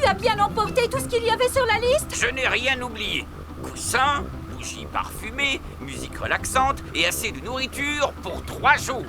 Tu as bien emporté tout ce qu'il y avait sur la liste? Je n'ai rien oublié. Coussin, bougies parfumées, musique relaxante et assez de nourriture pour 3 jours.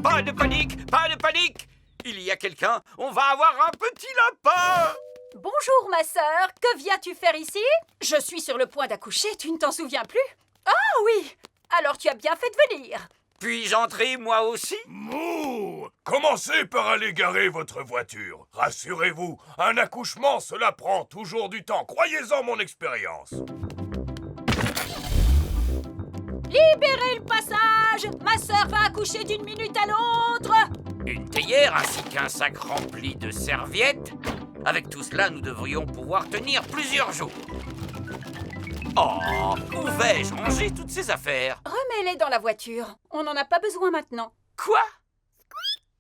Pas de panique, pas de panique! Il y a quelqu'un, on va avoir un petit lapin! Bonjour, ma sœur. Que viens-tu faire ici? Je suis sur le point d'accoucher, tu ne t'en souviens plus? Ah oui! Alors tu as bien fait de venir. Puis-je entrer moi aussi? Mouh! Commencez par aller garer votre voiture. Rassurez-vous, un accouchement, cela prend toujours du temps. Croyez-en mon expérience. Libérez le passage! Ma sœur va accoucher d'une minute à l'autre! Une théière ainsi qu'un sac rempli de serviettes. Avec tout cela, nous devrions pouvoir tenir plusieurs jours. Oh, où vais-je ranger toutes ces affaires? Remets-les dans la voiture. On n'en a pas besoin maintenant. Quoi?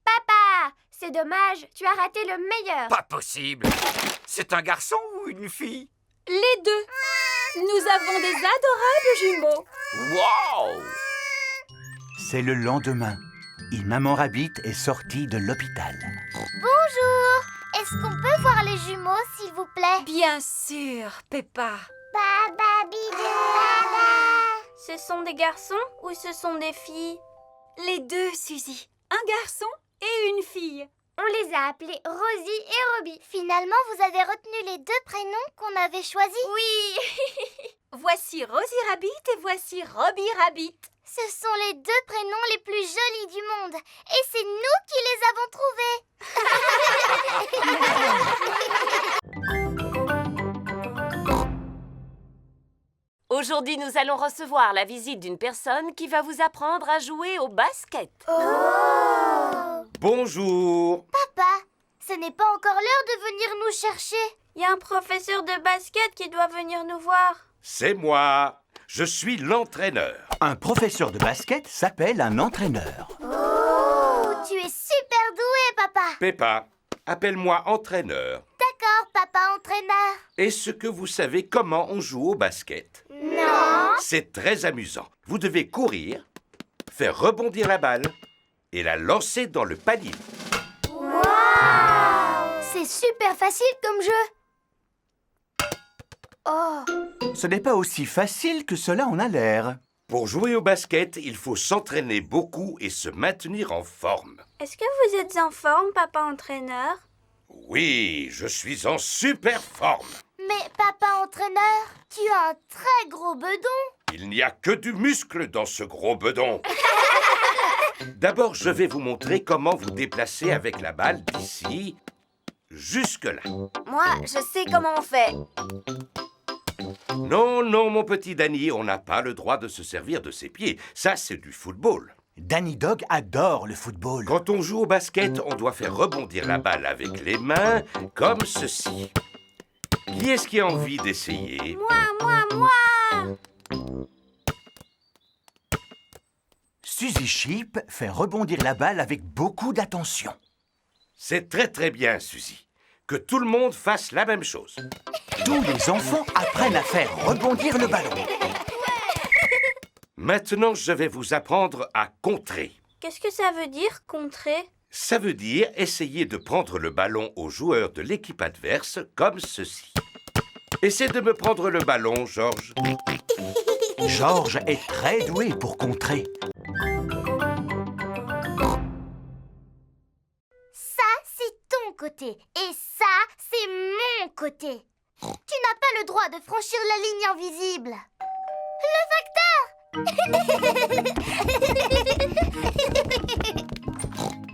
Papa, c'est dommage, tu as raté le meilleur. Pas possible! C'est un garçon ou une fille? Les deux. Nous avons des adorables jumeaux. Wow! C'est le lendemain. Et Maman Rabbit est sortie de l'hôpital. Bonjour, est-ce qu'on peut voir les jumeaux, s'il vous plaît? Bien sûr, Peppa. Baba bidou, baba. Ce sont des garçons ou ce sont des filles? Les deux, Suzy. Un garçon et une fille. On les a appelés Rosie et Robbie. Finalement, vous avez retenu les deux prénoms qu'on avait choisis? Oui. Voici Rosie Rabbit et voici Robbie Rabbit. Ce sont les deux prénoms les plus jolis du monde. Et c'est nous qui les avons trouvés. Aujourd'hui, nous allons recevoir la visite d'une personne qui va vous apprendre à jouer au basket. Bonjour. Papa, ce n'est pas encore l'heure de venir nous chercher. Il y a un professeur de basket qui doit venir nous voir. C'est moi. Je suis l'entraîneur. Un professeur de basket s'appelle un entraîneur. Oh, tu es super doué, papa. Peppa, appelle-moi entraîneur. D'accord, papa entraîneur. Est-ce que vous savez comment on joue au basket? Non. C'est très amusant. Vous devez courir, faire rebondir la balle et la lancer dans le panier. Wow! C'est super facile comme jeu. Oh. Ce n'est pas aussi facile que cela en a l'air. Pour jouer au basket, il faut s'entraîner beaucoup et se maintenir en forme. Est-ce que vous êtes en forme, papa entraîneur? Oui, je suis en super forme. Mais papa entraîneur, tu as un très gros bedon. Il n'y a que du muscle dans ce gros bedon. D'abord, je vais vous montrer comment vous déplacer avec la balle d'ici jusque-là. Moi, je sais comment on fait. Non, non, mon petit Danny, on n'a pas le droit de se servir de ses pieds. Ça, c'est du football. Danny Dog adore le football. Quand on joue au basket, on doit faire rebondir la balle avec les mains, comme ceci. Qui est-ce qui a envie d'essayer? Moi. Suzy Sheep fait rebondir la balle avec beaucoup d'attention. C'est très très bien, Suzy. Que tout le monde fasse la même chose. Tous les enfants apprennent à faire rebondir le ballon. Maintenant, je vais vous apprendre à contrer. Qu'est-ce que ça veut dire, contrer? Ça veut dire essayer de prendre le ballon aux joueurs de l'équipe adverse comme ceci. Essaie de me prendre le ballon, Georges. Georges est très doué pour contrer. Ça, c'est ton côté. Et ça, c'est mon côté. Tu n'as pas le droit de franchir la ligne invisible. Le facteur!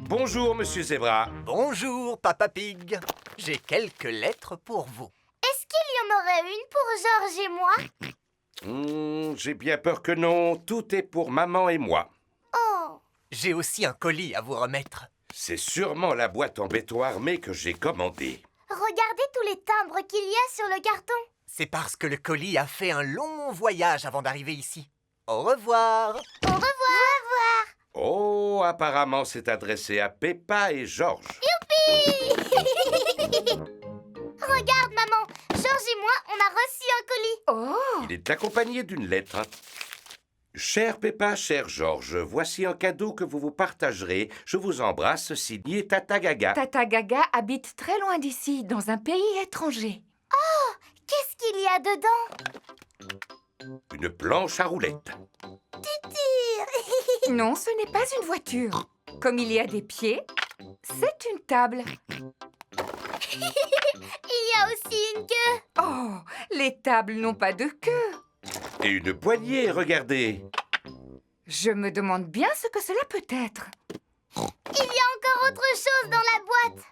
Bonjour, Monsieur Zebra. Bonjour, Papa Pig. J'ai quelques lettres pour vous. Est-ce qu'il y en aurait une pour Georges et moi? J'ai bien peur que non. Tout est pour maman et moi. Oh! J'ai aussi un colis à vous remettre. C'est sûrement la boîte en béton armé que j'ai commandée. Regardez tous les timbres qu'il y a sur le carton. C'est parce que le colis a fait un long voyage avant d'arriver ici. Au revoir. Au revoir! Oh, apparemment c'est adressé à Peppa et Georges. Youpi! Regarde, maman. Georges et moi, on a reçu un colis. Oh! Il est accompagné d'une lettre. Chère Peppa, cher Georges, voici un cadeau que vous vous partagerez. Je vous embrasse, signé Tata Gaga. Tata Gaga habite très loin d'ici, dans un pays étranger. Qu'est-ce qu'il y a dedans? Une planche à roulettes. Non, ce n'est pas une voiture. Comme il y a des pieds, c'est une table. Il y a aussi une queue. Oh, les tables n'ont pas de queue. Et une poignée, regardez. Je me demande bien ce que cela peut être. Il y a encore autre chose dans la boîte.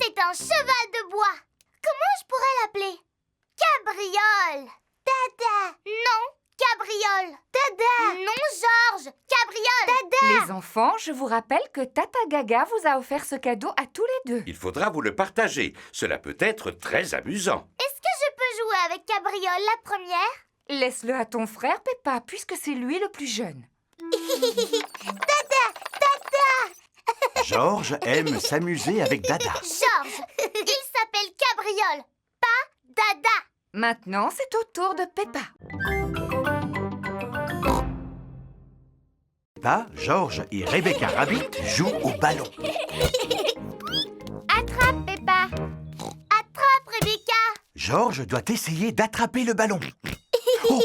C'est un cheval de bois. Comment je pourrais l'appeler? Cabriole. Dada. Non, cabriole. Dada. Non, Georges. Cabriole. Dada. Les enfants, je vous rappelle que Tata Gaga vous a offert ce cadeau à tous les deux. Il faudra vous le partager. Cela peut être très amusant. Est-ce que je peux jouer avec Cabriole la première? Laisse-le à ton frère, Peppa, puisque c'est lui le plus jeune. Georges aime s'amuser avec Dada. Georges, il s'appelle Cabriole, pas Dada. Maintenant, c'est au tour de Peppa. Peppa, Georges et Rebecca Rabbit jouent au ballon. Attrape, Peppa. Attrape, Rebecca. Georges doit essayer d'attraper le ballon. Oh,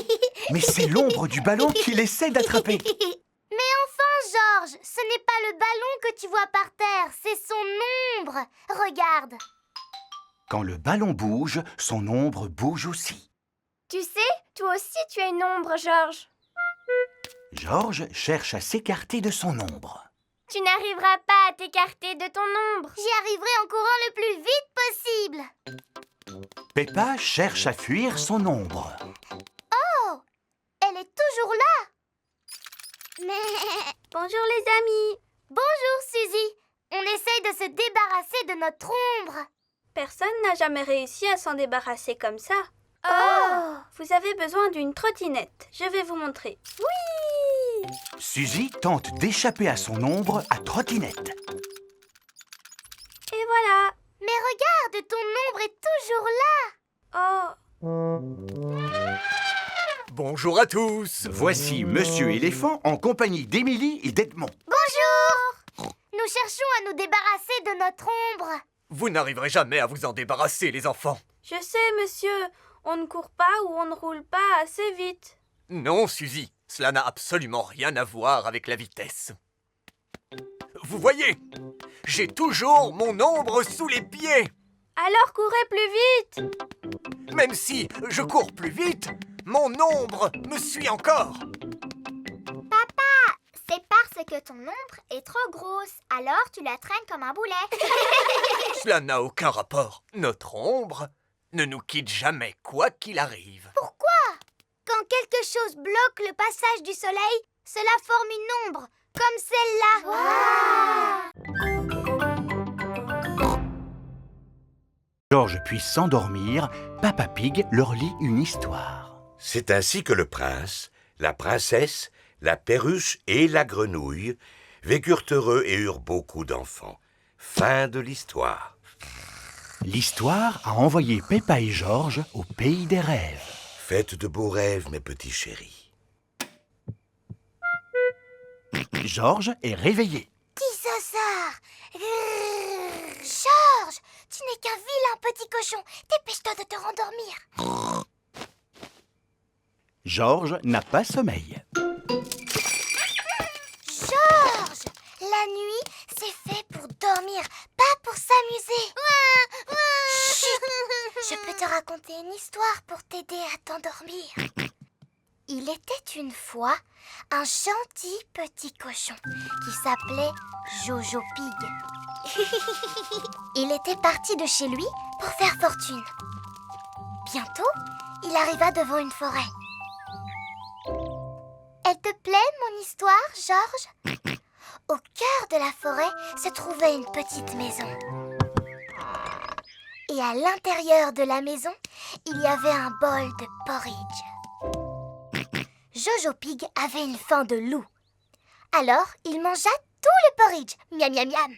mais c'est l'ombre du ballon qu'il essaie d'attraper. Mais enfin, Georges, ce n'est pas le ballon que tu vois par terre, c'est son ombre. Regarde. Quand le ballon bouge, son ombre bouge aussi. Tu sais, toi aussi tu as une ombre, Georges. Georges cherche à s'écarter de son ombre. Tu n'arriveras pas à t'écarter de ton ombre. J'y arriverai en courant le plus vite possible. Peppa cherche à fuir son ombre. Oh, elle est toujours là. Mais... Bonjour les amis. Bonjour Suzy. On essaye de se débarrasser de notre ombre. Personne n'a jamais réussi à s'en débarrasser comme ça. Oh, Vous avez besoin d'une trottinette. Je vais vous montrer. oui. Suzy tente d'échapper à son ombre à trottinette. Et voilà. Mais regarde, ton ombre est toujours là. Oh, Bonjour à tous. Voici Monsieur Éléphant en compagnie d'Émilie et d'Edmond. Bonjour. Nous cherchons à nous débarrasser de notre ombre. Vous n'arriverez jamais à vous en débarrasser, les enfants. je sais, monsieur. On ne court pas ou on ne roule pas assez vite. Non, Suzy, cela n'a absolument rien à voir avec la vitesse. Vous voyez, j'ai toujours mon ombre sous les pieds. Alors courez plus vite. Même si je cours plus vite, mon ombre me suit encore. C'est parce que ton ombre est trop grosse. Alors tu la traînes comme un boulet. Cela n'a aucun rapport. Notre ombre ne nous quitte jamais, quoi qu'il arrive. Pourquoi? Quand quelque chose bloque le passage du soleil, cela forme une ombre, comme celle-là. Georges puis s'endormir, Papa Pig leur lit une histoire. C'est ainsi que le prince, la princesse, la perruche et la grenouille vécurent heureux et eurent beaucoup d'enfants. Fin de l'histoire. L'histoire a envoyé Peppa et Georges au pays des rêves. Faites de beaux rêves, mes petits chéris. Georges est réveillé. Dinosaure. Georges, tu n'es qu'un vilain petit cochon. Dépêche-toi de te rendormir. Georges n'a pas sommeil. Georges, la nuit, c'est fait pour dormir, pas pour s'amuser. Chut, je peux te raconter une histoire pour t'aider à t'endormir. Il était une fois un gentil petit cochon qui s'appelait Jojo Pig. Il était parti de chez lui pour faire fortune. Bientôt, il arriva devant une forêt. Elle te plaît, mon histoire, Georges? Au cœur de la forêt se trouvait une petite maison. Et à l'intérieur de la maison, il y avait un bol de porridge. Jojo Pig avait une faim de loup. Alors, il mangea tout le porridge. Miam, miam, miam.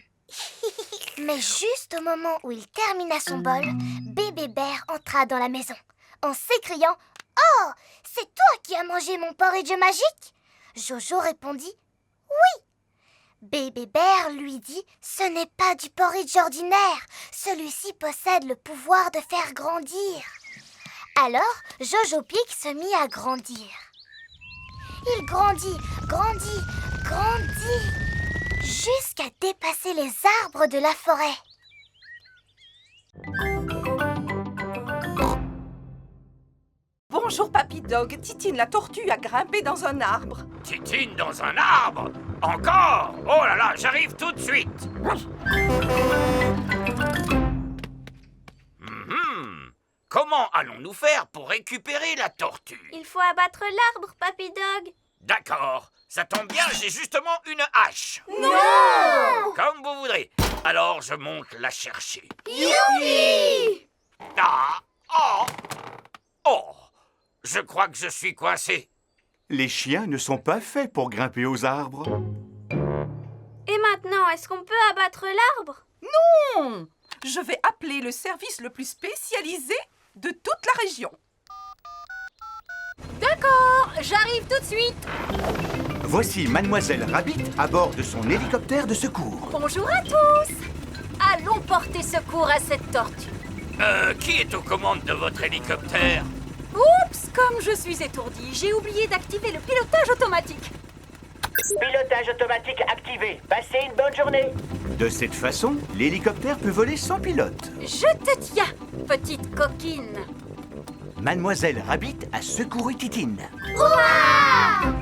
Mais juste au moment où il termina son bol, Bébé Bear entra dans la maison en s'écriant Oh, c'est toi qui as mangé mon porridge magique? Jojo répondit oui. Bébé Bear lui dit ce n'est pas du porridge ordinaire. Celui-ci possède le pouvoir de faire grandir. Alors, Jojo Pic se mit à grandir. Il grandit, grandit, grandit, jusqu'à dépasser les arbres de la forêt. Bonjour, Papy Dog. Titine la tortue a grimpé dans un arbre. Titine dans un arbre? Encore? Oh là là, j'arrive tout de suite. Comment allons-nous faire pour récupérer la tortue? Il faut abattre l'arbre, Papy Dog. D'accord, ça tombe bien, j'ai justement une hache. Non! Comme vous voudrez. Alors je monte la chercher. Youpi! Ah! Oh! Oh! Je crois que je suis coincé. Les chiens ne sont pas faits pour grimper aux arbres. Et maintenant, est-ce qu'on peut abattre l'arbre? Non! Je vais appeler le service le plus spécialisé de toute la région. D'accord, j'arrive tout de suite. Voici Mademoiselle Rabbit à bord de son hélicoptère de secours. Bonjour à tous. Allons porter secours à cette tortue. Qui est aux commandes de votre hélicoptère? Oups, comme je suis étourdie, j'ai oublié d'activer le pilotage automatique. Pilotage automatique activé. Passez une bonne journée. De cette façon, l'hélicoptère peut voler sans pilote. Je te tiens, petite coquine. Mademoiselle Rabbit a secouru Titine.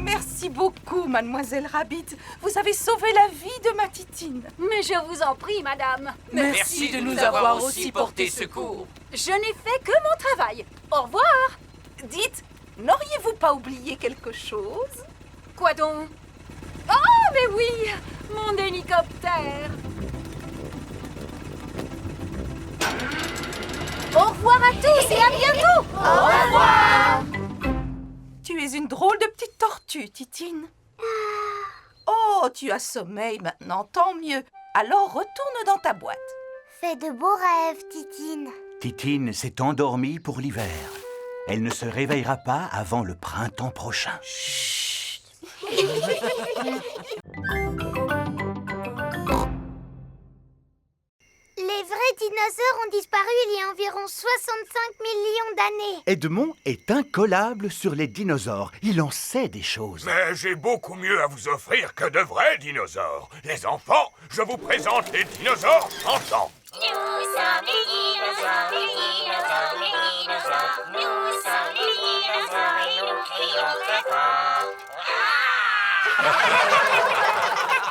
Merci beaucoup, Mademoiselle Rabbit. Vous avez sauvé la vie de ma Titine. Mais je vous en prie, madame. Merci de nous avoir aussi porté secours. Je n'ai fait que mon travail. Au revoir. Dites, n'auriez-vous pas oublié quelque chose? Quoi donc? Oh, mais oui, mon hélicoptère. Au revoir à tous et à bientôt. Au revoir. Tu es une drôle de petite tortue, Titine. Oh, tu as sommeil maintenant, tant mieux. Alors retourne dans ta boîte. Fais de beaux rêves, Titine. Titine s'est endormie pour l'hiver. Elle ne se réveillera pas avant le printemps prochain. Les vrais dinosaures ont disparu il y a environ 65 millions d'années. Edmond est incollable sur les dinosaures. Il en sait des choses. Mais j'ai beaucoup mieux à vous offrir que de vrais dinosaures. Les enfants, je vous présente les dinosaures chantants. Nous sommes les dinosaures, les dinosaures, les dinosaures. Nous sommes les dinosaures et nous crions très fort.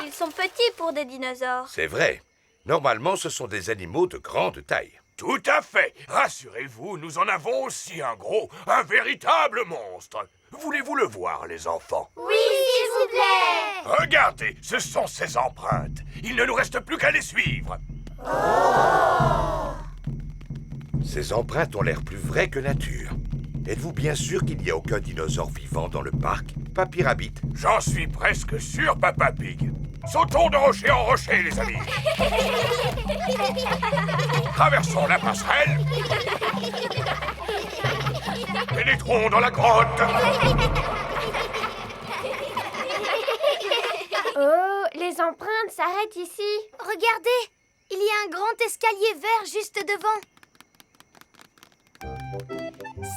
Ils sont petits pour des dinosaures. C'est vrai. Normalement, ce sont des animaux de grande taille. Tout à fait. Rassurez-vous, nous en avons aussi un gros, un véritable monstre. Voulez-vous le voir, les enfants? Oui, s'il vous plaît. Regardez, ce sont ses empreintes. Il ne nous reste plus qu'à les suivre. Ces empreintes ont l'air plus vraies que nature. Êtes-vous bien sûr qu'il n'y a aucun dinosaure vivant dans le parc, Papy Rabbit? J'en suis presque sûr, Papa Pig. Sautons de rocher en rocher, les amis. Traversons la passerelle. Pénétrons dans la grotte. Oh, les empreintes s'arrêtent ici. Regardez, il y a un grand escalier vert juste devant.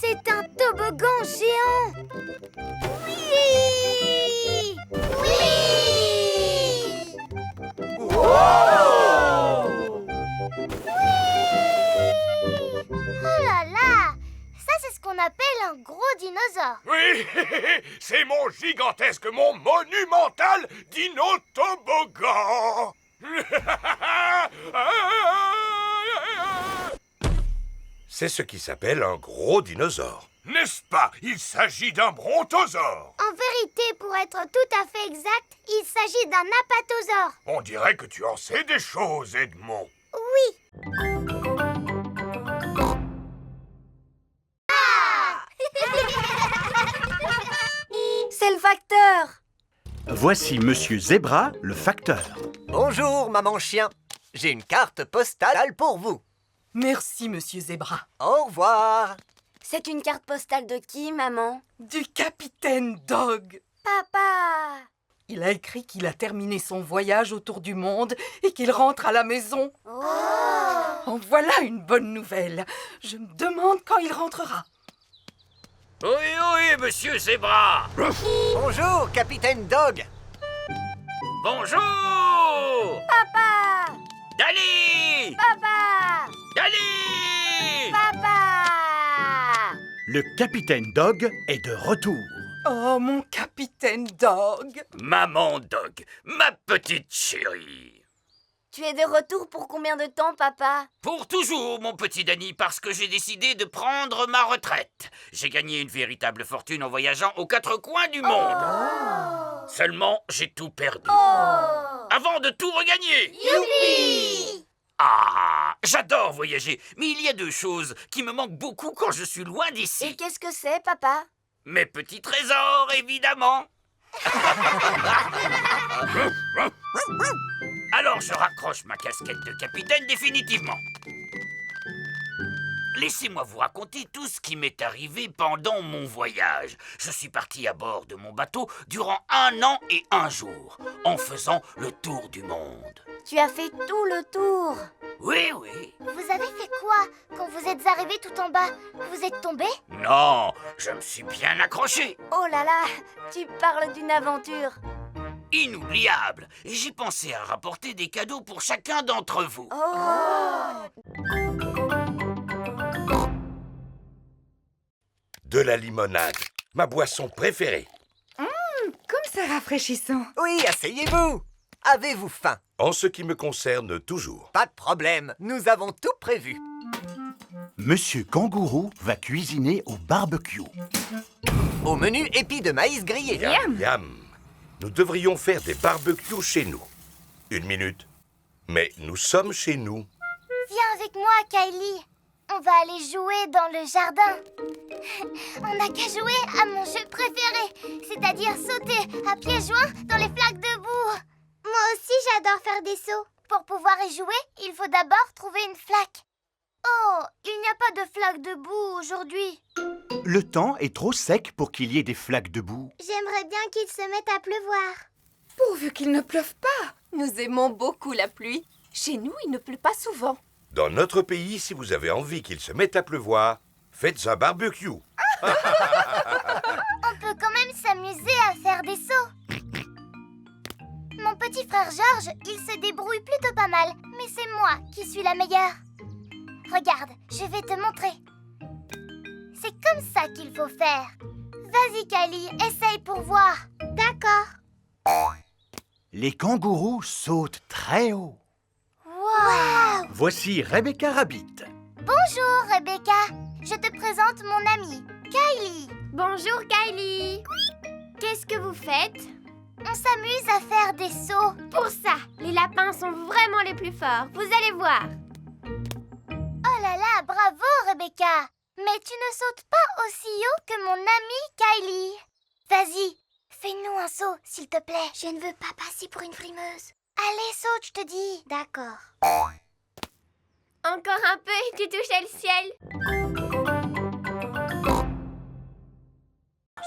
C'est un toboggan géant. Oui! Oui! Wow! Oh là là! Ça, c'est ce qu'on appelle un gros dinosaure. Oui, c'est mon gigantesque, mon monumental dino-toboggan. C'est ce qui s'appelle un gros dinosaure. N'est-ce pas? Il s'agit d'un brontosaure. En vérité, pour être tout à fait exact, il s'agit d'un apatosaure. On dirait que tu en sais des choses, Edmond. Oui. C'est le facteur. Voici Monsieur Zebra, le facteur. Bonjour, maman chien. J'ai une carte postale pour vous. Merci, Monsieur Zebra. Au revoir. C'est une carte postale de qui, maman? Du capitaine Dog. Papa! Il a écrit qu'il a terminé son voyage autour du monde et qu'il rentre à la maison. En voilà une bonne nouvelle. Je me demande quand il rentrera. Oui, monsieur Zebra. Bonjour, capitaine Dog. Bonjour. Papa! Dali. Papa! Dali. Papa! Le capitaine Dog est de retour. Oh, mon capitaine Dog. Maman Dog, ma petite chérie. Tu es de retour pour combien de temps, papa? Pour toujours, mon petit Danny, parce que j'ai décidé de prendre ma retraite. J'ai gagné une véritable fortune en voyageant aux quatre coins du monde. Seulement, j'ai tout perdu. Avant de tout regagner. Youpi! Ah, j'adore voyager, mais il y a deux choses qui me manquent beaucoup quand je suis loin Et d'ici. qu'est-ce que c'est, papa? Mes petits trésors, évidemment. Alors je raccroche ma casquette de capitaine définitivement. Laissez-moi vous raconter tout ce qui m'est arrivé pendant mon voyage. Je suis parti à bord de mon bateau durant 1 an et 1 jour, en faisant le tour du monde. Tu as fait tout le tour. Oui. Vous avez fait quoi quand vous êtes arrivé tout en bas? Vous êtes tombé? Non, je me suis bien accroché. Oh là là, tu parles d'une aventure. Inoubliable. Et j'ai pensé à rapporter des cadeaux pour chacun d'entre vous. De la limonade, ma boisson préférée. Comme c'est rafraîchissant. Oui, asseyez-vous. Avez-vous faim? En ce qui me concerne, toujours. Pas de problème, nous avons tout prévu. Monsieur Kangourou va cuisiner au barbecue. Au menu, épis de maïs grillé. Yam, yam. Nous devrions faire des barbecues chez nous. 1 minute. Mais nous sommes chez nous. Viens avec moi, Kylie. On va aller jouer dans le jardin. On n'a qu'à jouer à mon jeu préféré, c'est-à-dire sauter à pieds joints dans les flaques de boue. Moi aussi, j'adore faire des sauts. Pour pouvoir y jouer, il faut d'abord trouver une flaque. Oh, il n'y a pas de flaque de boue aujourd'hui. Le temps est trop sec pour qu'il y ait des flaques de boue. J'aimerais bien qu'il se mette à pleuvoir. Pourvu qu'il ne pleuve pas. Nous aimons beaucoup la pluie. Chez nous, il ne pleut pas souvent. Dans notre pays, si vous avez envie qu'il se mette à pleuvoir, faites un barbecue. On peut quand même s'amuser à faire des sauts. Mon petit frère Georges, il se débrouille plutôt pas mal, mais c'est moi qui suis la meilleure. Regarde, je vais te montrer. C'est comme ça qu'il faut faire. Vas-y, Kylie, essaye pour voir. D'accord. Les kangourous sautent très haut. Waouh! Voici Rebecca Rabbit. Bonjour, Rebecca. Je te présente mon amie, Kylie. Bonjour Kylie. Qu'est-ce que vous faites? On s'amuse à faire des sauts. Pour ça, les lapins sont vraiment les plus forts. Vous allez voir. Oh là là, bravo, Rebecca. Mais tu ne sautes pas aussi haut que mon amie Kylie. Vas-y, fais-nous un saut, s'il te plaît. Je ne veux pas passer pour une frimeuse. Allez, saute, je te dis. D'accord. Encore un peu et tu touches le ciel.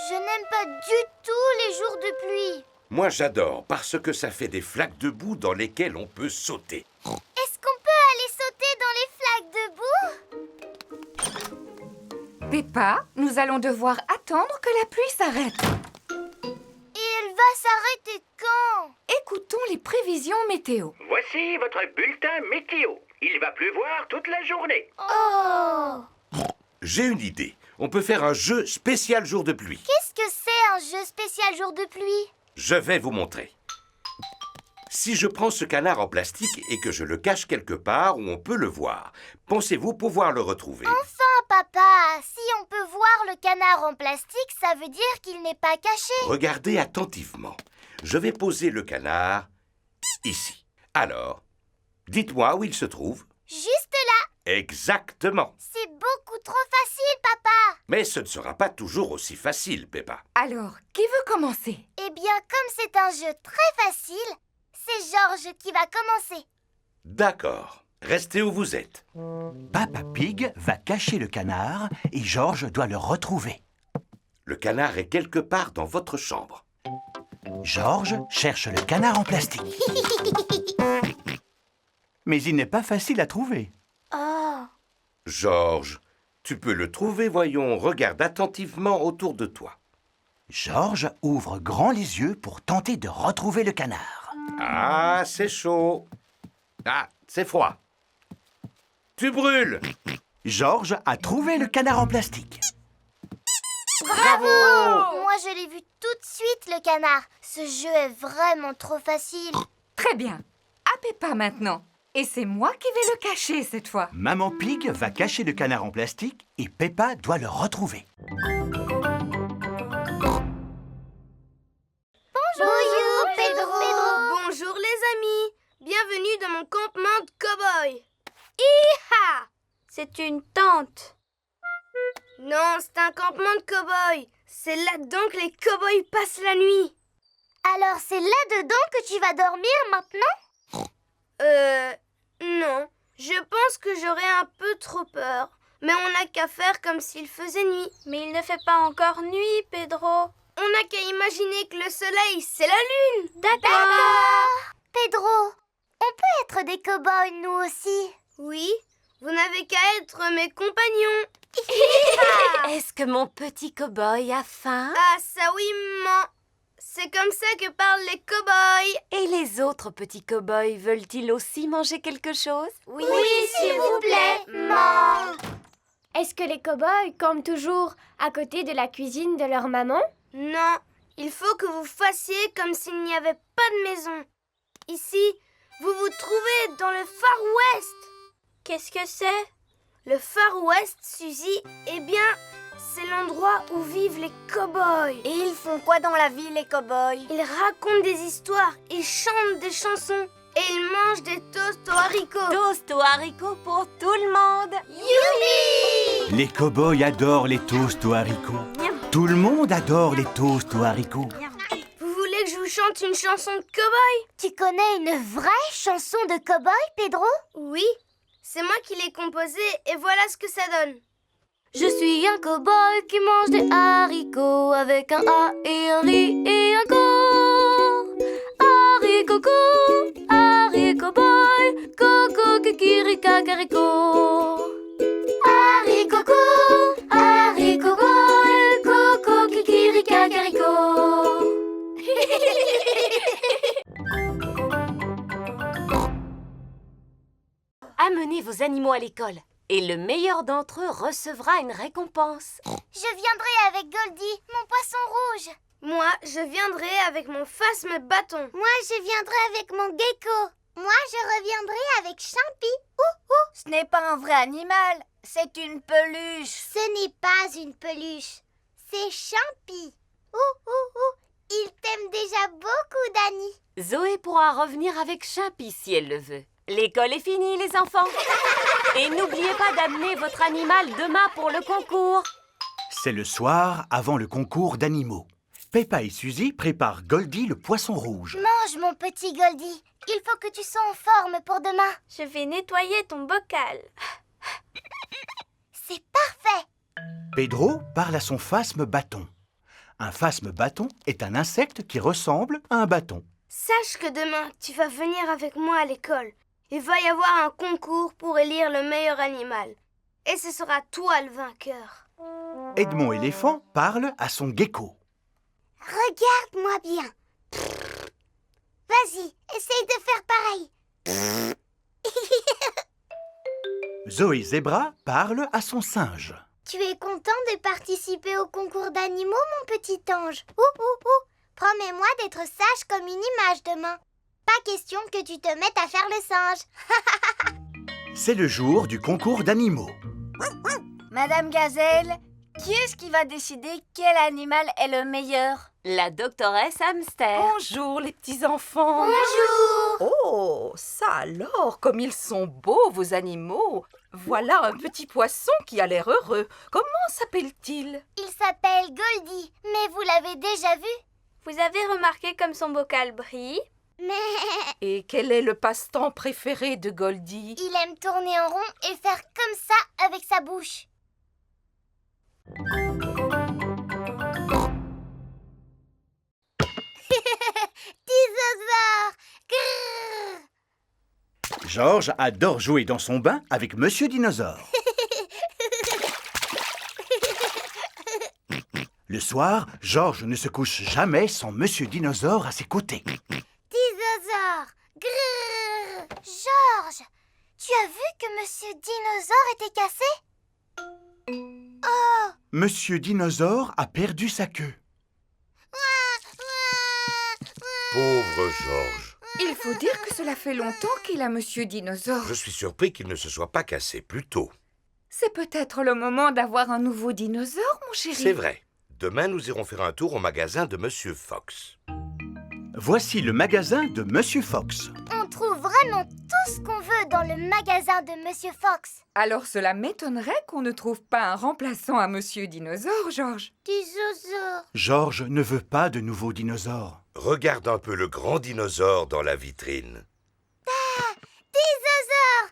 Je n'aime pas du tout les jours de pluie. Moi, j'adore parce que ça fait des flaques de boue dans lesquelles on peut sauter. Est-ce qu'on peut aller sauter dans les flaques de boue? Peppa, nous allons devoir attendre que la pluie s'arrête. Et elle va s'arrêter quand? Écoutons les prévisions météo. Voici votre bulletin météo. Il va pleuvoir toute la journée. Oh! J'ai une idée. On peut faire un jeu spécial jour de pluie. Qu'est-ce que c'est un jeu spécial jour de pluie? Je vais vous montrer. Si je prends ce canard en plastique et que je le cache quelque part où on peut le voir, pensez-vous pouvoir le retrouver? Enfin, papa, si on peut voir le canard en plastique, ça veut dire qu'il n'est pas caché. Regardez attentivement. Je vais poser le canard ici. Alors, dites-moi où il se trouve. Juste là. Exactement. C'est beaucoup trop facile, papa. Mais ce ne sera pas toujours aussi facile, Peppa. Alors, qui veut commencer? Eh bien, comme c'est un jeu très facile, c'est Georges qui va commencer. D'accord. Restez où vous êtes. Papa Pig va cacher le canard et Georges doit le retrouver. Le canard est quelque part dans votre chambre. Georges cherche le canard en plastique. Mais il n'est pas facile à trouver. Oh. Georges, tu peux le trouver, voyons. Regarde attentivement autour de toi. Georges ouvre grand les yeux pour tenter de retrouver le canard. Ah, c'est chaud. Ah, c'est froid. Tu brûles. Georges a trouvé le canard en plastique. Bravo! Moi, je l'ai vu tout de suite, le canard. Ce jeu est vraiment trop facile. Très bien. À Peppa maintenant. Et c'est moi qui vais le cacher cette fois. Maman Pig va cacher le canard en plastique et Peppa doit le retrouver. Bonjour, Pedro. Bonjour les amis. Bienvenue dans mon campement de cow-boy. Hi-ha! C'est une tente. Non, c'est un campement de cow-boy. C'est là-dedans que les cow-boys passent la nuit. Alors, c'est là-dedans que tu vas dormir maintenant? Non. Je pense que j'aurais un peu trop peur. Mais on n'a qu'à faire comme s'il faisait nuit. Mais il ne fait pas encore nuit, Pedro. On n'a qu'à imaginer que le soleil, c'est la lune. D'accord. Pedro, on peut être des cow-boys, nous aussi. Oui, vous n'avez qu'à être mes compagnons. Est-ce que mon petit cow-boy a faim? Ah, ça oui, maman. C'est comme ça que parlent les cow-boys. Et les autres petits cow-boys veulent-ils aussi manger quelque chose? Oui, s'il vous plaît, maman. Est-ce que les cow-boys campent toujours à côté de la cuisine de leur maman? Non, il faut que vous fassiez comme s'il n'y avait pas de maison. Ici, vous vous trouvez dans le Far West. Qu'est-ce que c'est? Le Far West, Suzy, eh bien, c'est l'endroit où vivent les cow-boys. Et ils font quoi dans la vie, les cow-boys? Ils racontent des histoires, ils chantent des chansons et ils mangent des toasts aux haricots. Toast aux haricots pour tout le monde. Youpi! Les cow-boys adorent les toasts aux haricots. Tout le monde adore les toasts aux haricots. Vous voulez que je vous chante une chanson de cow-boy? Tu connais une vraie chanson de cow-boy, Pedro? Oui, c'est moi qui l'ai composée et voilà ce que ça donne. Je suis un cow-boy qui mange des haricots avec un A et un I et un co. Haricot co, haricot boy, coco kikiri kakariko. Haricot co, haricot boy, coco kikiri kakariko. Amenez vos animaux à l'école. Et le meilleur d'entre eux recevra une récompense. Je viendrai avec Goldie, mon poisson rouge. Moi, je viendrai avec mon phasme bâton. Moi, je viendrai avec mon gecko. Moi, je reviendrai avec Champy. Ce n'est pas un vrai animal, c'est une peluche. Ce n'est pas une peluche, c'est Champy. Il t'aime déjà beaucoup, Dani. Zoé pourra revenir avec Champy si elle le veut. L'école est finie, les enfants. Et n'oubliez pas d'amener votre animal demain pour le concours. C'est le soir avant le concours d'animaux. Peppa et Suzy préparent Goldie le poisson rouge. Mange, mon petit Goldie. Il faut que tu sois en forme pour demain. Je vais nettoyer ton bocal. C'est parfait. Pedro parle à son phasme bâton. Un phasme bâton est un insecte qui ressemble à un bâton. Sache que demain, tu vas venir avec moi à l'école. Il va y avoir un concours pour élire le meilleur animal. Et ce sera toi le vainqueur. Edmond éléphant parle à son gecko. Regarde-moi bien. Vas-y, essaye de faire pareil. Zoé Zebra parle à son singe. Tu es content de participer au concours d'animaux, mon petit ange? Promets-moi d'être sage comme une image demain. Pas question que tu te mettes à faire le singe. C'est le jour du concours d'animaux. Madame Gazelle, qui est-ce qui va décider quel animal est le meilleur? La doctoresse Hamster. Bonjour les petits enfants. Bonjour. Oh, ça alors, comme ils sont beaux vos animaux. Voilà un petit poisson qui a l'air heureux. Comment s'appelle-t-il? Il s'appelle Goldie, mais vous l'avez déjà vu? Vous avez remarqué comme son bocal brille? Mais Et quel est le passe-temps préféré de Goldie? Il aime tourner en rond et faire comme ça avec sa bouche. Dinosaure! Grrr! Georges adore jouer dans son bain avec Monsieur Dinosaure. Le soir, Georges ne se couche jamais sans Monsieur Dinosaure à ses côtés. Dinosaure! Grrr! Georges, tu as vu que Monsieur Dinosaure était cassé? Oh! Monsieur Dinosaure a perdu sa queue. Pauvre Georges. Il faut dire que cela fait longtemps qu'il a Monsieur Dinosaure. Je suis surpris qu'il ne se soit pas cassé plus tôt. C'est peut-être le moment d'avoir un nouveau dinosaure, mon chéri. C'est vrai. Demain, nous irons faire un tour au magasin de Monsieur Fox. Voici le magasin de Monsieur Fox. On trouve vraiment tout ce qu'on veut dans le magasin de Monsieur Fox. Alors cela m'étonnerait qu'on ne trouve pas un remplaçant à Monsieur Dinosaure, Georges. Dinosaure. Georges ne veut pas de nouveaux dinosaures. Regarde un peu le grand dinosaure dans la vitrine. Dinosaure.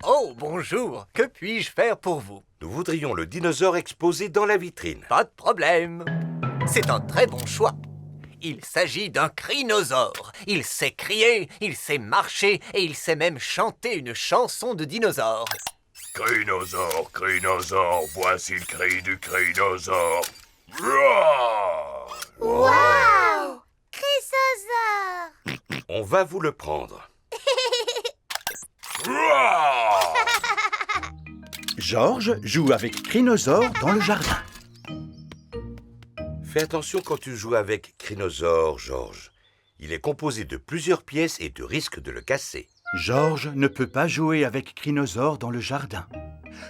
Oh, bonjour. Que puis-je faire pour vous? Nous voudrions le dinosaure exposé dans la vitrine. Pas de problème. C'est un très bon choix. Il s'agit d'un crinosaure. Il sait crier, il sait marcher et il sait même chanter une chanson de dinosaure. Crinosaure, crinosaure, voici le cri du crinosaure. Roar! Wow! Crinosaure. On va vous le prendre. Roar! Georges joue avec Crinosaure dans le jardin. Fais attention quand tu joues avec Crinosaure, Georges. Il est composé de plusieurs pièces et tu risques de le casser. Georges ne peut pas jouer avec Crinosaure dans le jardin.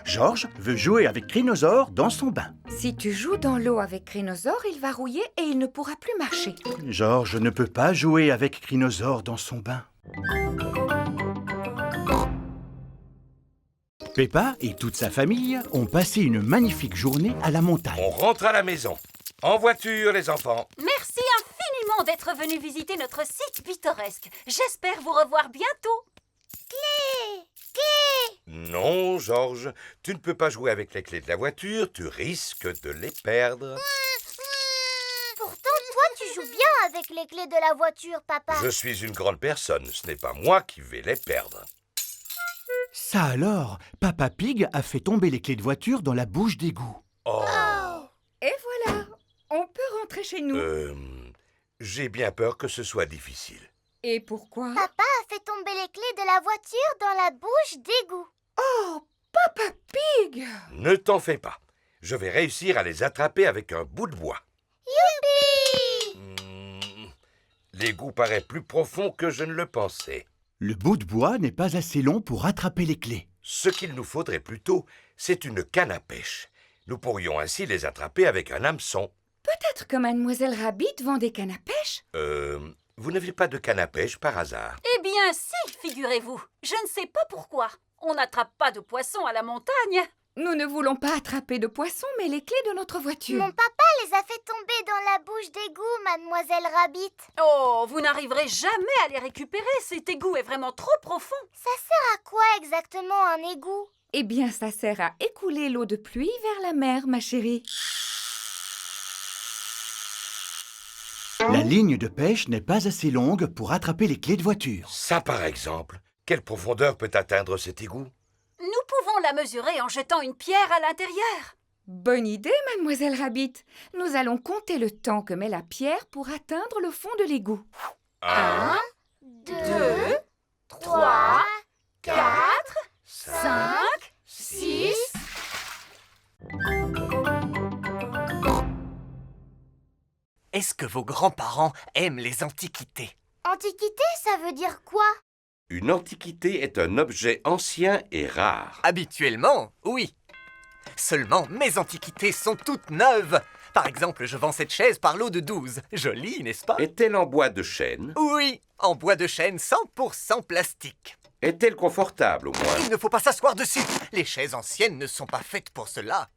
Georges veut jouer avec Crinosaure dans son bain. Si tu joues dans l'eau avec Crinosaure, il va rouiller et il ne pourra plus marcher. Georges ne peut pas jouer avec Crinosaure dans son bain. Peppa et toute sa famille ont passé une magnifique journée à la montagne. On rentre à la maison. En voiture, les enfants. Merci infiniment d'être venu visiter notre site pittoresque. J'espère vous revoir bientôt. Clé! Non, Georges, tu ne peux pas jouer avec les clés de la voiture, tu risques de les perdre. Pourtant, toi, tu joues bien avec les clés de la voiture, papa. Je suis une grande personne, ce n'est pas moi qui vais les perdre. Ça alors, Papa Pig a fait tomber les clés de voiture dans la bouche d'égout. Oh. Et voilà, on peut rentrer chez nous. J'ai bien peur que ce soit difficile. Et pourquoi? Papa a fait tomber les clés de la voiture dans la bouche d'égout. Oh, Papa Pig! Ne t'en fais pas. Je vais réussir à les attraper avec un bout de bois. Youpi! L'égout paraît plus profond que je ne le pensais. Le bout de bois n'est pas assez long pour attraper les clés. Ce qu'il nous faudrait plutôt, c'est une canne à pêche. Nous pourrions ainsi les attraper avec un hameçon. Peut-être que Mademoiselle Rabbit vend des cannes à pêche? Vous n'avez pas de canne à pêche par hasard? Eh bien si, figurez-vous. Je ne sais pas pourquoi. On n'attrape pas de poissons à la montagne. Nous ne voulons pas attraper de poissons, mais les clés de notre voiture. Mon papa les a fait tomber dans la bouche d'égout, Mademoiselle Rabbit. Oh, vous n'arriverez jamais à les récupérer. Cet égout est vraiment trop profond. Ça sert à quoi exactement un égout? Eh bien, ça sert à écouler l'eau de pluie vers la mer, ma chérie. La ligne de pêche n'est pas assez longue pour attraper les clés de voiture. Ça, par exemple. Quelle profondeur peut atteindre cet égout? Nous pouvons la mesurer en jetant une pierre à l'intérieur. Bonne idée, Mademoiselle Rabbit. Nous allons compter le temps que met la pierre pour atteindre le fond de l'égout. 1, 2, 3, 4, 5, 6... Est-ce que vos grands-parents aiment les antiquités? Antiquité, ça veut dire quoi? Une antiquité est un objet ancien et rare. Habituellement, oui. Seulement, mes antiquités sont toutes neuves. Par exemple, je vends cette chaise par lot de 12. Jolie, n'est-ce pas? Est-elle en bois de chêne? Oui, en bois de chêne 100% plastique. Est-elle confortable, au moins? Il ne faut pas s'asseoir dessus. Les chaises anciennes ne sont pas faites pour cela.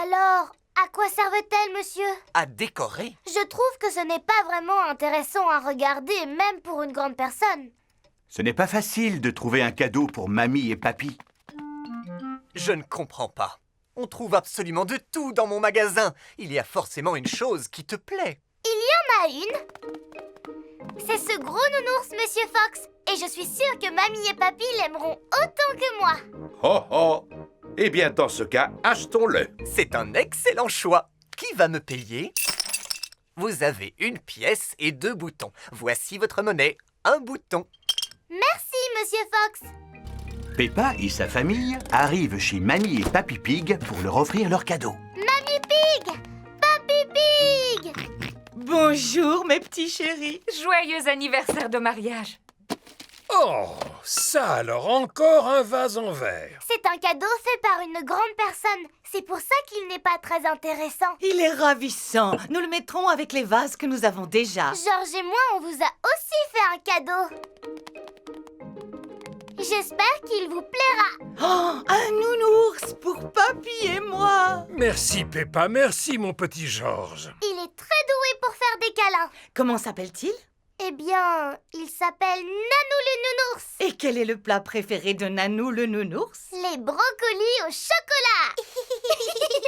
Alors, À quoi servent-elles, monsieur? À décorer. Je trouve que ce n'est pas vraiment intéressant à regarder, même pour une grande personne. Ce n'est pas facile de trouver un cadeau pour mamie et papy. Je ne comprends pas. On trouve absolument de tout dans mon magasin. Il y a forcément une chose qui te plaît. Il y en a une. C'est ce gros nounours, Monsieur Fox. Et je suis sûre que mamie et papy l'aimeront autant que moi. Oh oh! Eh bien, dans ce cas, achetons-le. C'est un excellent choix. Qui va me payer? Vous avez une pièce et 2 boutons. Voici votre monnaie. Un bouton. Merci, Monsieur Fox. Peppa et sa famille arrivent chez Mamie et Papy Pig pour leur offrir leur cadeau. Mamie Pig! Papy Pig! Bonjour, mes petits chéris. Joyeux anniversaire de mariage. Oh, ça alors, encore un vase en verre. C'est un cadeau fait par une grande personne. C'est pour ça qu'il n'est pas très intéressant. Il est ravissant. Nous le mettrons avec les vases que nous avons déjà. Georges et moi, on vous a aussi fait un cadeau. J'espère qu'il vous plaira. Oh, un nounours pour papy et moi. Merci Peppa, merci mon petit Georges. Il est très doué pour faire des câlins. Comment s'appelle-t-il? Eh bien, il s'appelle Nanou le nounours. Et quel est le plat préféré de Nanou le nounours? Les brocolis au chocolat.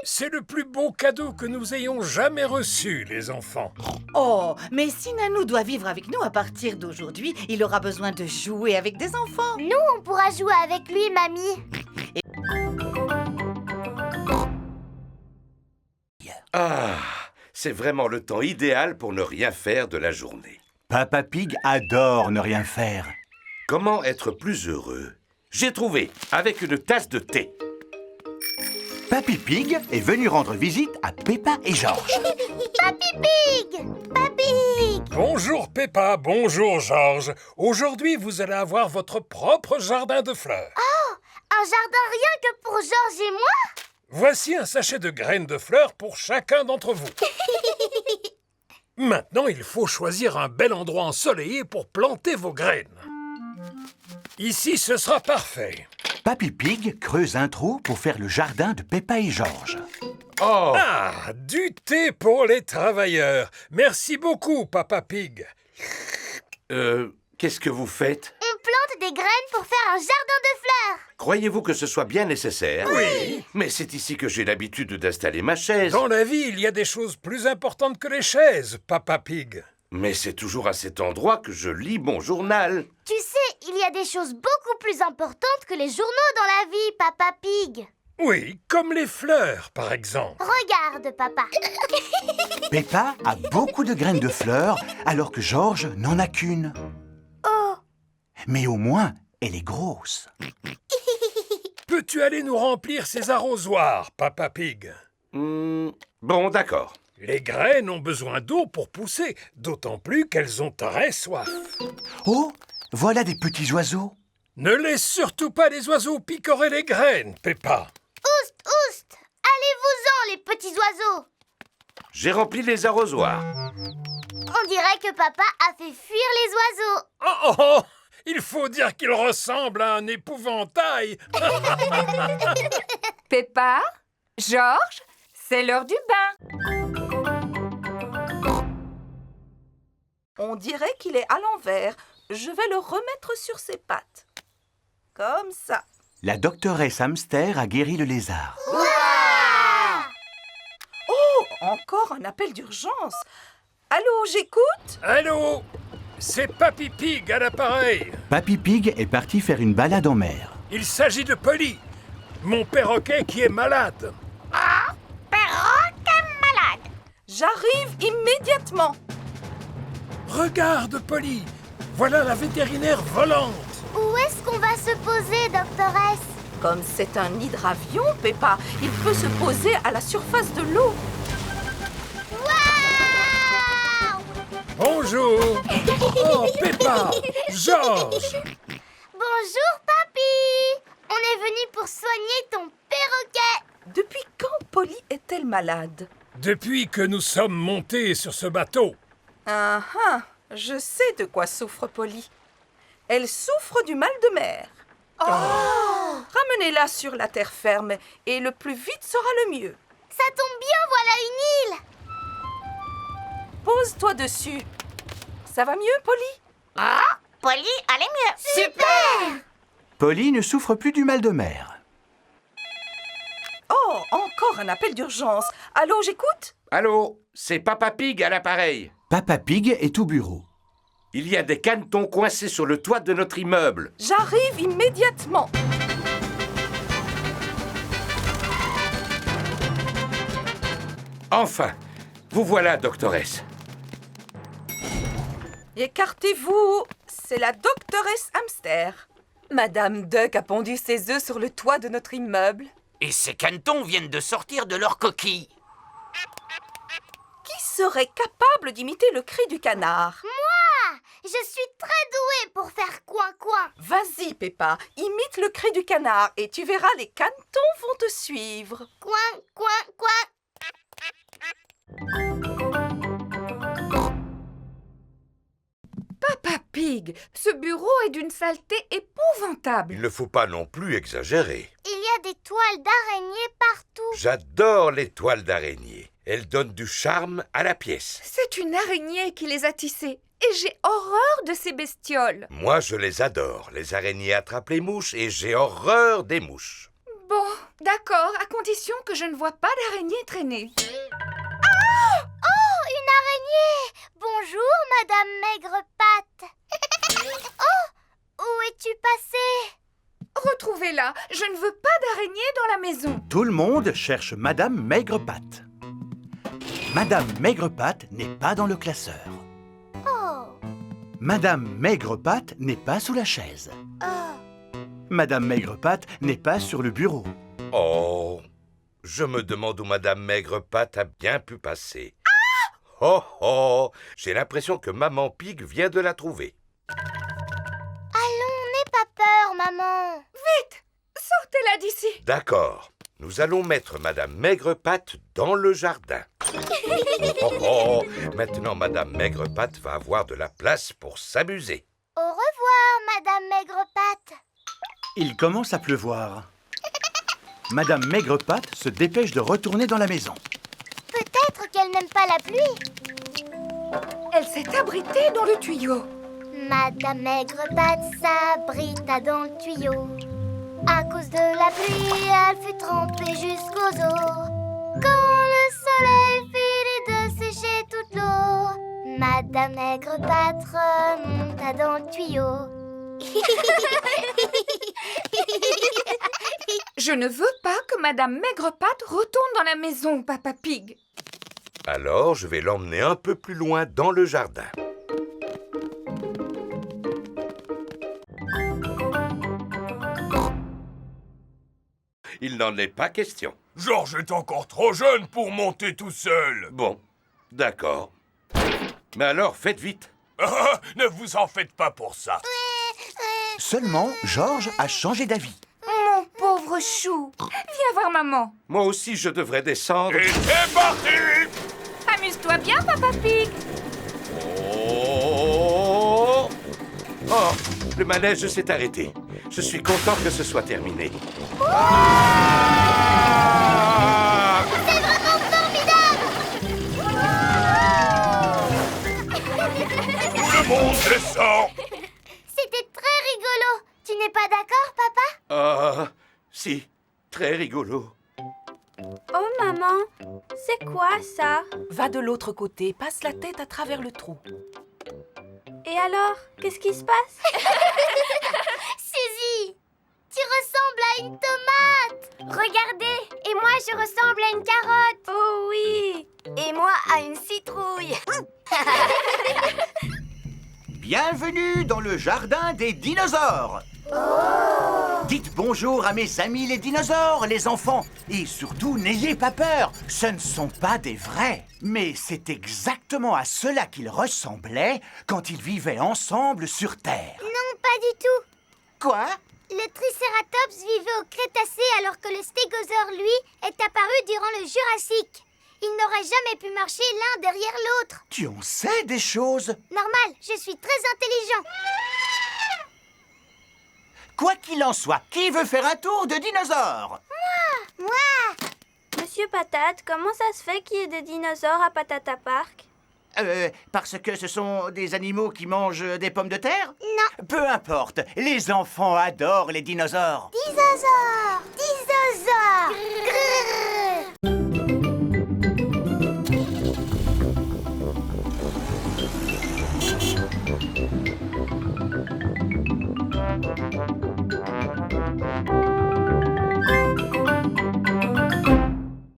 C'est le plus beau cadeau que nous ayons jamais reçu, les enfants. Oh, mais si Nanou doit vivre avec nous à partir d'aujourd'hui, il aura besoin de jouer avec des enfants. Nous, on pourra jouer avec lui, mamie. Ah, c'est vraiment le temps idéal pour ne rien faire de la journée. Papa Pig adore ne rien faire. Comment être plus heureux? J'ai trouvé, avec une tasse de thé. Papy Pig est venu rendre visite à Peppa et Georges. Papy Pig! Papy Pig! Bonjour Peppa, bonjour Georges. Aujourd'hui, vous allez avoir votre propre jardin de fleurs. Oh! Un jardin rien que pour Georges et moi? Voici un sachet de graines de fleurs pour chacun d'entre vous. Maintenant, il faut choisir un bel endroit ensoleillé pour planter vos graines. Ici, ce sera parfait. Papy Pig creuse un trou pour faire le jardin de Peppa et Georges. Oh! Ah, du thé pour les travailleurs. Merci beaucoup, Papa Pig. Qu'est-ce que vous faites? On plante des graines pour faire un jardin de fleurs. Croyez-vous que ce soit bien nécessaire? Oui. Mais c'est ici que j'ai l'habitude d'installer ma chaise. Dans la vie, il y a des choses plus importantes que les chaises, Papa Pig. Mais c'est toujours à cet endroit que je lis mon journal. Tu sais, il y a des choses beaucoup plus importantes que les journaux dans la vie, Papa Pig. Oui, comme les fleurs, par exemple. Regarde, papa. Peppa a beaucoup de graines de fleurs, alors que Georges n'en a qu'une. Oh! Mais au moins, elle est grosse. Peux-tu aller nous remplir ces arrosoirs, Papa Pig? Bon, d'accord. Les graines ont besoin d'eau pour pousser, d'autant plus qu'elles ont très soif. Oh, voilà des petits oiseaux. Ne laisse surtout pas les oiseaux picorer les graines, Peppa. Oust, oust! Allez-vous-en, les petits oiseaux! J'ai rempli les arrosoirs. On dirait que papa a fait fuir les oiseaux. Oh, oh, oh! Il faut dire qu'il ressemble à un épouvantail. Peppa, Georges, c'est l'heure du bain. On dirait qu'il est à l'envers. Je vais le remettre sur ses pattes. Comme ça. La doctoresse Hamster a guéri le lézard. Oh, encore un appel d'urgence. Allô, j'écoute? Allô? C'est Papy Pig à l'appareil. Papy Pig est parti faire une balade en mer. Il s'agit de Polly, mon perroquet qui est malade. Ah, perroquet malade. J'arrive immédiatement. Regarde, Polly, voilà la vétérinaire volante. Où est-ce qu'on va se poser, doctoresse? Comme c'est un hydravion, Peppa, il peut se poser à la surface de l'eau. Bonjour. Oh, Peppa, Georges. Bonjour, papy. On est venu pour soigner ton perroquet. Depuis quand Polly est-elle malade? Depuis que nous sommes montés sur ce bateau. Ah ah, je sais de quoi souffre Polly. Elle souffre du mal de mer. Oh! Ramenez-la sur la terre ferme et le plus vite sera le mieux. Ça Ça tombe bien, voilà une île. Pose-toi dessus. Ça va mieux, Polly? Ah, Polly, allez mieux. Super. Polly ne souffre plus du mal de mer. Oh, encore un appel d'urgence. Allô, j'écoute? Allô, c'est Papa Pig à l'appareil. Papa Pig est au bureau. Il y a des canetons coincés sur le toit de notre immeuble. J'arrive immédiatement. Enfin, vous voilà, doctoresse. Écartez-vous. C'est la doctoresse Hamster. Madame Duck a pondu ses œufs sur le toit de notre immeuble. Et ces canetons viennent de sortir de leur coquille. Qui serait capable d'imiter le cri du canard? Moi, je suis très douée pour faire coin-coin. Vas-y, Peppa, imite le cri du canard et tu verras, les canetons vont te suivre. Coin, coin, coin. Papa Pig, ce bureau est d'une saleté épouvantable. Il ne faut pas non plus exagérer. Il y a des toiles d'araignée partout. J'adore les toiles d'araignée. Elles donnent du charme à la pièce. C'est une araignée qui les a tissées. Et j'ai horreur de ces bestioles. Moi, je les adore. Les araignées attrapent les mouches et j'ai horreur des mouches. Bon, d'accord, à condition que je ne vois pas d'araignée traîner. Oh, une araignée. Bonjour, Madame Maigre-Patte. Oh, où es-tu passée? Retrouvez-la, je ne veux pas d'araignée dans la maison. Tout le monde cherche Madame Maigre-Patte. Madame Maigre-Patte n'est pas dans le classeur. Oh. Madame Maigre-Patte n'est pas sous la chaise. Oh. Madame Maigre-Patte n'est pas sur le bureau. Oh, je me demande où Madame Maigre-Patte a bien pu passer. Oh oh, j'ai l'impression que Maman Pig vient de la trouver. Allons, n'aie pas peur, maman. Vite, sortez-la d'ici. D'accord, nous allons mettre Madame Maigre-Patte dans le jardin. Oh oh, maintenant Madame Maigre-Patte va avoir de la place pour s'amuser. Au revoir, Madame Maigre-Patte. Il commence à pleuvoir. Madame Maigre-Patte se dépêche de retourner dans la maison. Peut-être qu'elle n'aime pas la pluie. Elle s'est abritée dans le tuyau. Madame Maigre-Patte s'abrita dans le tuyau. À cause de la pluie, elle fut trempée jusqu'aux os. Quand le soleil finit de sécher toute l'eau, Madame Maigre-Patte remonta dans le tuyau. Je ne veux pas que Madame Maigre-Patte retourne dans la maison, Papa Pig. Alors, je vais l'emmener un peu plus loin dans le jardin. Il n'en est pas question. Georges est encore trop jeune pour monter tout seul. Bon, d'accord. Mais alors, faites vite. Ne vous en faites pas pour ça. Seulement, Georges a changé d'avis. Mon pauvre chou. Viens voir maman. Moi aussi, je devrais descendre. Et c'est parti! Amuse-toi bien, Papa Pig. Oh, oh, le manège s'est arrêté. Je suis content que ce soit terminé. Ah! C'est vraiment formidable! Tout le monde descend! C'était très rigolo. Tu n'es pas d'accord, papa? Ah, si, très rigolo. Oh maman, c'est quoi ça? Va de l'autre côté, passe la tête à travers le trou. Et alors, qu'est-ce qui se passe? Suzy, tu ressembles à une tomate. Regardez, et moi je ressemble à une carotte. Oh oui. Et moi à une citrouille. Bienvenue dans le jardin des dinosaures. Dites bonjour à mes amis les dinosaures, les enfants. Et surtout, n'ayez pas peur, ce ne sont pas des vrais. Mais c'est exactement à cela qu'ils ressemblaient quand ils vivaient ensemble sur Terre. Non, pas du tout. Quoi? Le Triceratops vivait au Crétacé alors que le Stégosaure, lui, est apparu durant le Jurassique. Ils n'auraient jamais pu marcher l'un derrière l'autre. Tu en sais des choses? Normal, je suis très intelligent. Quoi qu'il en soit, qui veut faire un tour de dinosaure? Moi! Mais Monsieur Patate, comment ça se fait qu'il y ait des dinosaures à Patata Park? Parce que ce sont des animaux qui mangent des pommes de terre? Non. Peu importe, les enfants adorent les dinosaures. Dinosaures! Dinosaures! Grrr.